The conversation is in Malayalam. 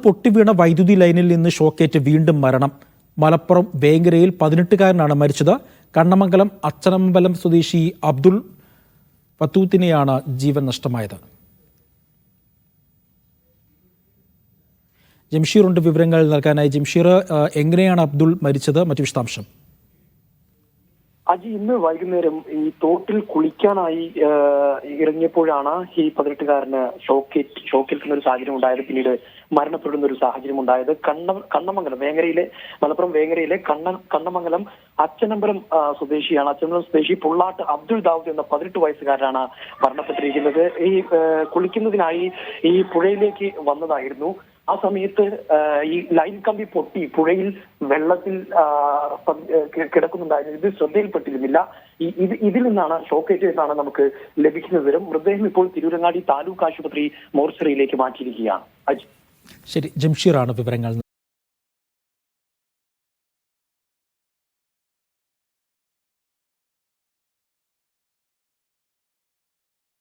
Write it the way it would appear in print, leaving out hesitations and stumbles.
പൊട്ടിവീണ വൈദ്യുതി ലൈനിൽ നിന്ന് ഷോക്കേറ്റ് വീണ്ടും മരണം. മലപ്പുറം വേങ്ങരയിൽ 18-കാരനാണ് മരിച്ചത്. കണ്ണമംഗലം അച്ചനമ്പലം സ്വദേശി അബ്ദുൾ ഫത്തൂത്തിനെയാണ് ജീവൻ നഷ്ടമായത്. ജംഷീറുണ്ട് വിവരങ്ങൾ നൽകാനായി. ജംഷീർ, എങ്ങനെയാണ് അബ്ദുൾ മരിച്ചത്? മറ്റു വിശദാംശം. അജി, ഇന്ന് വൈകുന്നേരം ഈ തോട്ടിൽ കുളിക്കാനായി ഇറങ്ങിയപ്പോഴാണ് ഈ 18-കാരന് ഷോക്കേൽക്കുന്ന ഒരു സാഹചര്യം ഉണ്ടായത്. പിന്നീട് മരണപ്പെടുന്ന ഒരു സാഹചര്യം ഉണ്ടായത്. കണ്ണമംഗലം മലപ്പുറം വേങ്ങരയിലെ കണ്ണമംഗലം അച്ചനമ്പലം സ്വദേശിയാണ്. അച്ചനമ്പലം സ്വദേശി പുള്ളാട്ട് അബ്ദുൾ ദാവൂദ് എന്ന 18 വയസ്സുകാരനാണ് മരണപ്പെട്ടിരിക്കുന്നത്. ഈ കുളിക്കുന്നതിനായി ഈ പുഴയിലേക്ക് വന്നതായിരുന്നു. ആ സമയത്ത് ഈ ലൈൻ കമ്പി പൊട്ടി പുഴയിൽ വെള്ളത്തിൽ കിടക്കുന്നുണ്ടായിരുന്നു. ഇത് ശ്രദ്ധയിൽപ്പെട്ടിരുന്നില്ല. ഇതിൽ നിന്നാണ് ഷോക്കേറ്റ് എന്നാണ് നമുക്ക് ലഭിക്കുന്ന വിവരം. മൃതദേഹം ഇപ്പോൾ തിരൂരങ്ങാടി താലൂക്ക് ആശുപത്രി മോർച്ചറിയിലേക്ക് മാറ്റിയിരിക്കുകയാണ്. അജി, ശരി, ജംഷീറാണ് വിവരങ്ങൾ.